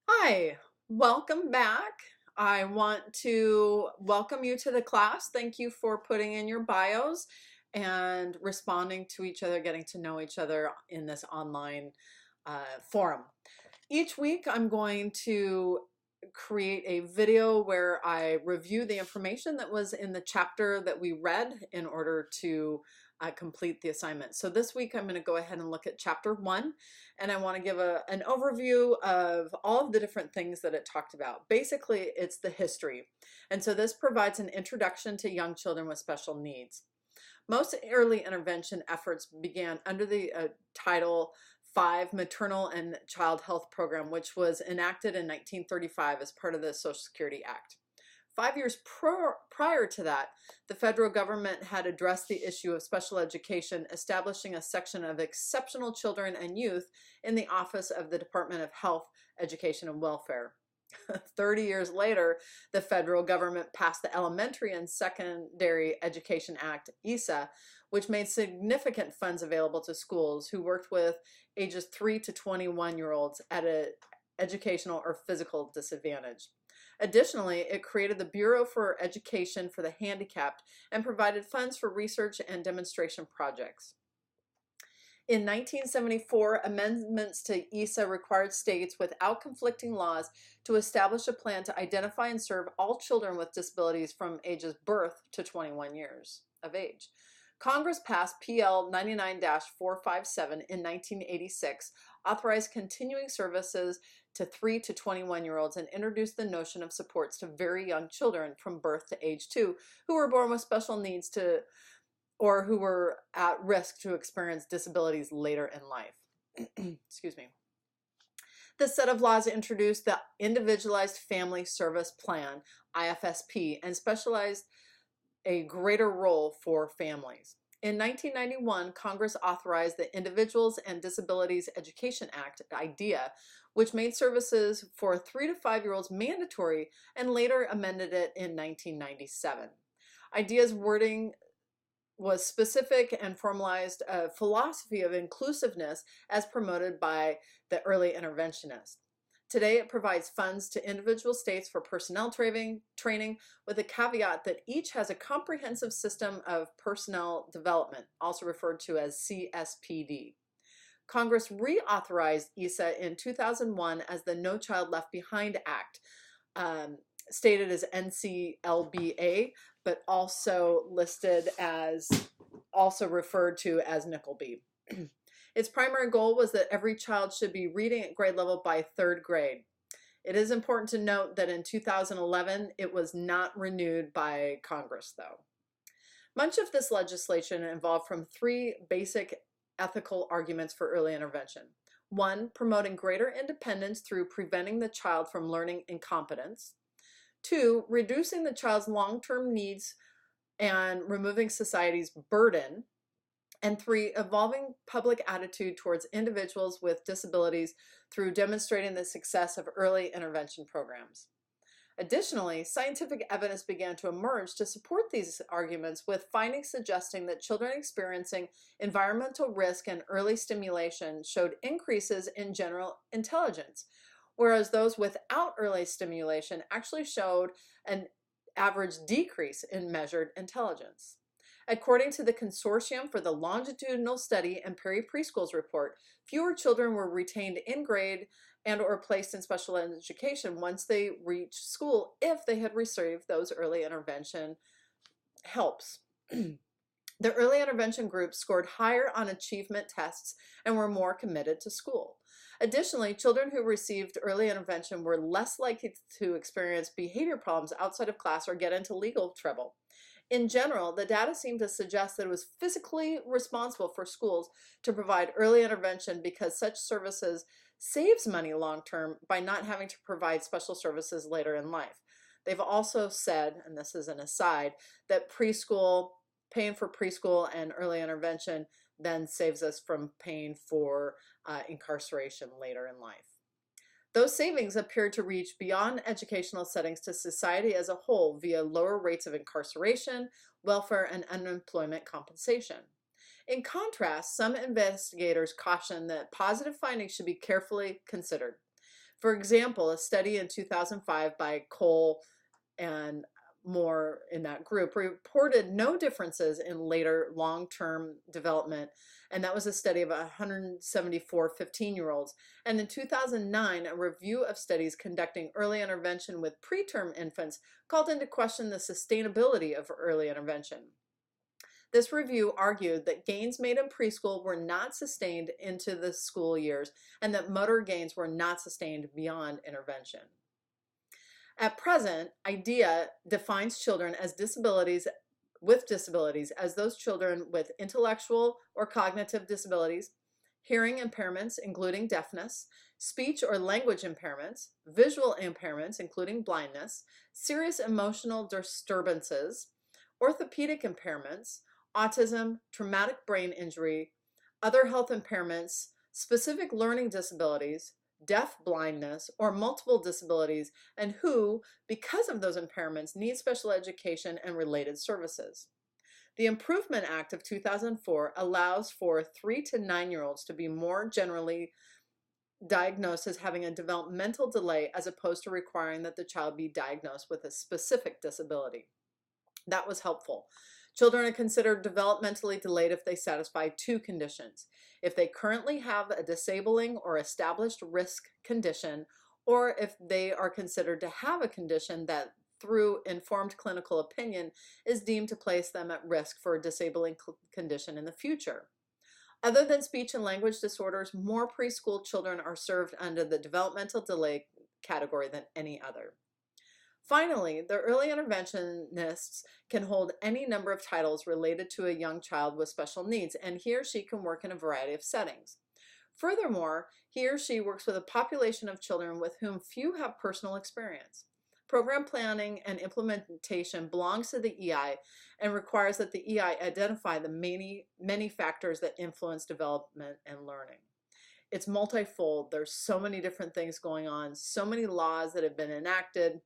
Hi, welcome back. I want to welcome you to the class. Thank you for putting in your bios and responding to each other, getting to know each other in this online forum. Each week, I'm going to create a video where I review the information that was in the chapter that we read in order to complete the assignment. So this week, I'm going to go ahead and look at chapter 1, and I want to give an overview of all of the different things that it talked about. Basically, it's the history. And so this provides an introduction to young children with special needs. Most early intervention efforts began under the Title 5 Maternal and Child Health Program, which was enacted in 1935 as part of the Social Security Act. 5 years prior to that, the federal government had addressed the issue of special education, establishing a section of exceptional children and youth in the Office of the Department of Health, Education, and Welfare. 30 years later, the federal government passed the Elementary and Secondary Education Act, ECED, which made significant funds available to schools who worked with ages 3 to 21-year-olds at an educational or physical disadvantage. Additionally, it created the Bureau for Education for the Handicapped and provided funds for research and demonstration projects. In 1974, amendments to ESA required states without conflicting laws to establish a plan to identify and serve all children with disabilities from ages birth to 21 years of age. Congress passed PL 99-457 in 1986, authorized continuing services to 3 to 21-year-olds, and introduced the notion of supports to very young children from birth to age 2 who were born with special needs or who were at risk to experience disabilities later in life. Excuse me. This set of laws introduced the Individualized Family Service Plan, IFSP, and specialized a greater role for families. In 1991, Congress authorized the Individuals and Disabilities Education Act, IDEA, which made services for 3 to 5-year-olds mandatory and later amended it in 1997. IDEA's wording was specific and formalized a philosophy of inclusiveness as promoted by the early interventionists. Today, it provides funds to individual states for personnel training with a caveat that each has a comprehensive system of personnel development, also referred to as CSPD. Congress reauthorized ESA in 2001 as the No Child Left Behind Act, stated as NCLBA, but also referred to as Nickelby. Its primary goal was that every child should be reading at grade level by 3rd grade. It is important to note that in 2011, it was not renewed by Congress, though. Much of this legislation involved from 3 basic ethical arguments for early intervention. 1, promoting greater independence through preventing the child from learning incompetence. 2, reducing the child's long-term needs and removing society's burden. And 3, evolving public attitude towards individuals with disabilities through demonstrating the success of early intervention programs. Additionally, scientific evidence began to emerge to support these arguments, with findings suggesting that children experiencing environmental risk and early stimulation showed increases in general intelligence, whereas those without early stimulation actually showed an average decrease in measured intelligence. According to the Consortium for the Longitudinal Study and Perry Preschools report, fewer children were retained in grade and/or placed in special education once they reached school if they had received those early intervention helps. The early intervention groups scored higher on achievement tests and were more committed to school. Additionally, children who received early intervention were less likely to experience behavior problems outside of class or get into legal trouble. In general, the data seemed to suggest that it was physically responsible for schools to provide early intervention because such services saves money long-term by not having to provide special services later in life. They've also said, and this is an aside, that paying for preschool and early intervention then saves us from paying for incarceration later in life. Those savings appear to reach beyond educational settings to society as a whole via lower rates of incarceration, welfare, and unemployment compensation. In contrast, some investigators caution that positive findings should be carefully considered. For example, a study in 2005 by Cole and more in that group reported no differences in later long-term development, and that was a study of 174 15-year-olds. And in 2009, a review of studies conducting early intervention with preterm infants called into question the sustainability of early intervention. This review argued that gains made in preschool were not sustained into the school years and that motor gains were not sustained beyond intervention. At present, IDEA defines children as disabilities as those children with intellectual or cognitive disabilities, hearing impairments including deafness, speech or language impairments, visual impairments including blindness, serious emotional disturbances, orthopedic impairments, autism, traumatic brain injury, other health impairments, specific learning disabilities, deaf blindness, or multiple disabilities, and who, because of those impairments, need special education and related services. The Improvement Act of 2004 allows for 3 to 9-year-olds to be more generally diagnosed as having a developmental delay as opposed to requiring that the child be diagnosed with a specific disability. That was helpful. Children are considered developmentally delayed if they satisfy 2 conditions. If they currently have a disabling or established risk condition, or if they are considered to have a condition that, through informed clinical opinion, is deemed to place them at risk for a disabling condition in the future. Other than speech and language disorders, more preschool children are served under the developmental delay category than any other. Finally, the early interventionists can hold any number of titles related to a young child with special needs, and he or she can work in a variety of settings. Furthermore, he or she works with a population of children with whom few have personal experience. Program planning and implementation belongs to the EI and requires that the EI identify the many factors that influence development and learning. It's multifold. There's so many different things going on, so many laws that have been enacted,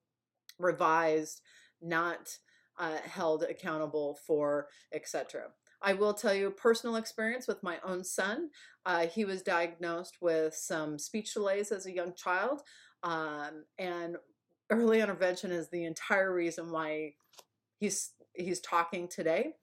revised, not held accountable for, etc. I will tell you personal experience with my own son. He was diagnosed with some speech delays as a young child, and early intervention is the entire reason why he's talking today.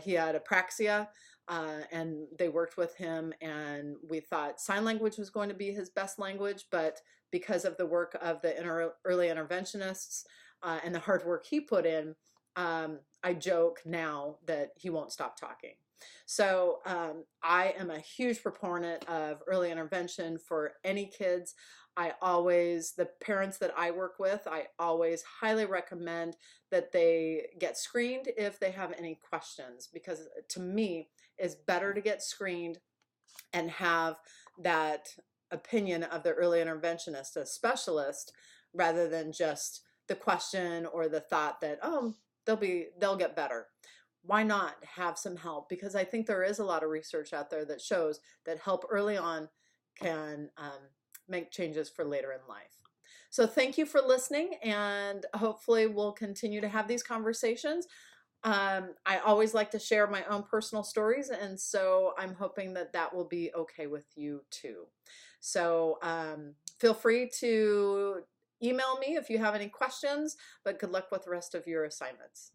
He had apraxia, and they worked with him, and we thought sign language was going to be his best language, but because of the work of the early interventionists and the hard work he put in, I joke now that he won't stop talking. So I am a huge proponent of early intervention for any kids. The parents that I work with, I always highly recommend that they get screened if they have any questions, because to me, it's better to get screened and have that opinion of the early interventionist, a specialist, rather than just the question or the thought that, oh, they'll get better. Why not have some help? Because I think there is a lot of research out there that shows that help early on can make changes for later in life. So thank you for listening, and hopefully we'll continue to have these conversations. I always like to share my own personal stories, and so I'm hoping that that will be okay with you too. So feel free to email me if you have any questions, but good luck with the rest of your assignments.